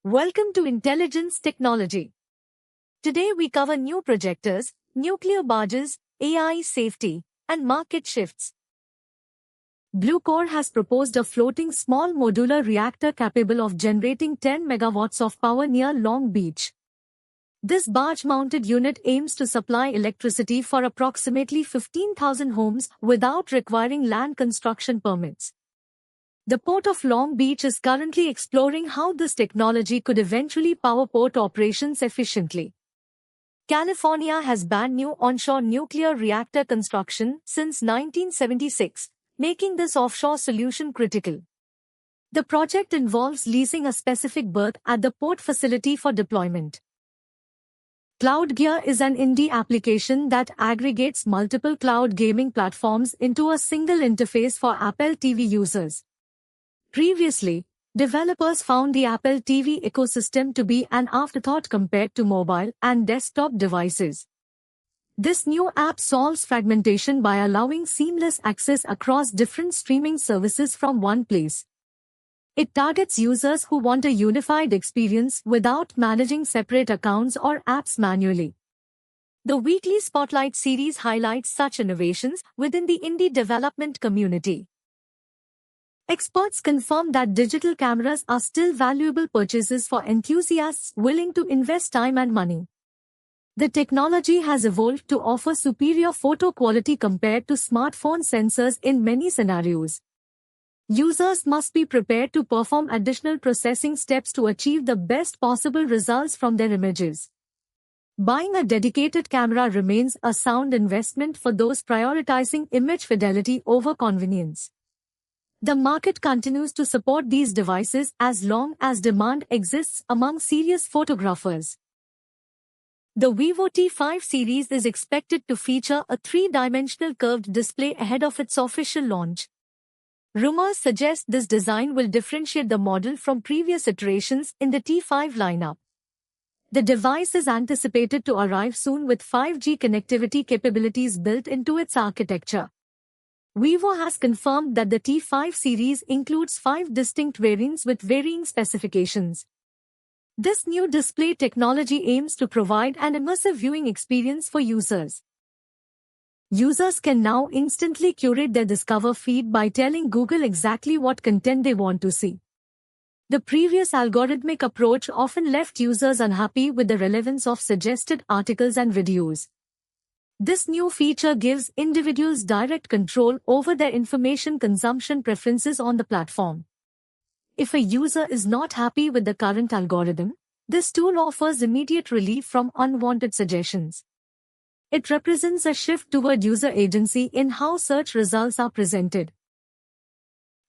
Welcome to Intelligence Technology. Today we cover new projectors, nuclear barges, AI safety, and market shifts. Bluecore has proposed a floating small modular reactor capable of generating 10 megawatts of power near Long Beach. This barge-mounted unit aims to supply electricity for approximately 15,000 homes without requiring land construction permits. The Port of Long Beach is currently exploring how this technology could eventually power port operations efficiently. California has banned new onshore nuclear reactor construction since 1976, making this offshore solution critical. The project involves leasing a specific berth at the port facility for deployment. CloudGear is an indie application that aggregates multiple cloud gaming platforms into a single interface for Apple TV users. Previously, developers found the Apple TV ecosystem to be an afterthought compared to mobile and desktop devices. This new app solves fragmentation by allowing seamless access across different streaming services from one place. It targets users who want a unified experience without managing separate accounts or apps manually. The weekly Spotlight series highlights such innovations within the indie development community. Experts confirm that digital cameras are still valuable purchases for enthusiasts willing to invest time and money. The technology has evolved to offer superior photo quality compared to smartphone sensors in many scenarios. Users must be prepared to perform additional processing steps to achieve the best possible results from their images. Buying a dedicated camera remains a sound investment for those prioritizing image fidelity over convenience. The market continues to support these devices as long as demand exists among serious photographers. The Vivo T5 series is expected to feature a three-dimensional curved display ahead of its official launch. Rumors suggest this design will differentiate the model from previous iterations in the T5 lineup. The device is anticipated to arrive soon with 5G connectivity capabilities built into its architecture. Vivo has confirmed that the T5 series includes 5 distinct variants with varying specifications. This new display technology aims to provide an immersive viewing experience for users. Users can now instantly curate their Discover feed by telling Google exactly what content they want to see. The previous algorithmic approach often left users unhappy with the relevance of suggested articles and videos. This new feature gives individuals direct control over their information consumption preferences on the platform. If a user is not happy with the current algorithm, this tool offers immediate relief from unwanted suggestions. It represents a shift toward user agency in how search results are presented.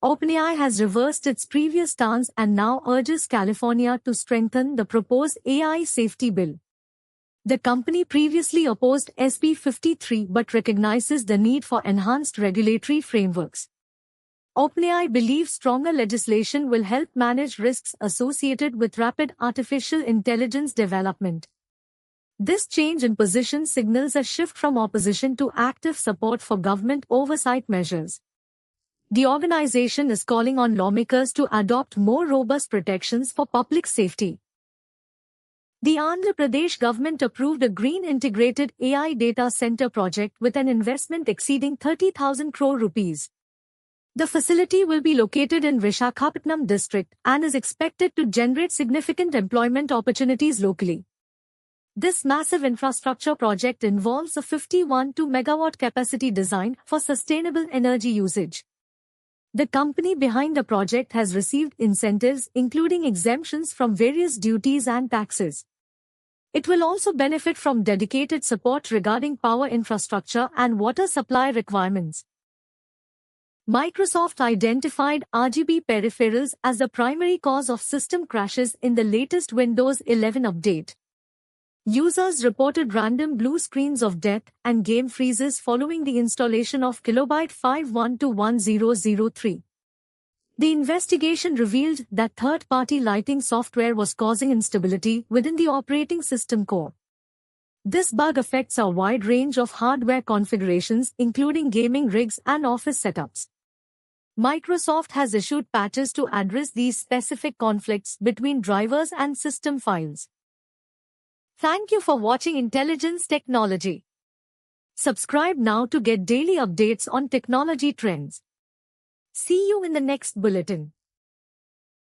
OpenAI has reversed its previous stance and now urges California to strengthen the proposed AI safety bill. The company previously opposed SB 53 but recognizes the need for enhanced regulatory frameworks. OpenAI believes stronger legislation will help manage risks associated with rapid artificial intelligence development. This change in position signals a shift from opposition to active support for government oversight measures. The organization is calling on lawmakers to adopt more robust protections for public safety. The Andhra Pradesh government approved a green integrated AI data center project with an investment exceeding 30,000 crore rupees. The facility will be located in Visakhapatnam district and is expected to generate significant employment opportunities locally. This massive infrastructure project involves a 51 megawatt capacity design for sustainable energy usage. The company behind the project has received incentives including exemptions from various duties and taxes. It will also benefit from dedicated support regarding power infrastructure and water supply requirements. Microsoft identified RGB peripherals as the primary cause of system crashes in the latest Windows 11 update. Users reported random blue screens of death and game freezes following the installation of Kilobyte 51211003. The investigation revealed that third-party lighting software was causing instability within the operating system core. This bug affects a wide range of hardware configurations including gaming rigs and office setups. Microsoft has issued patches to address these specific conflicts between drivers and system files. Thank you for watching Intelligence Technology. Subscribe now to get daily updates on technology trends. See you in the next bulletin.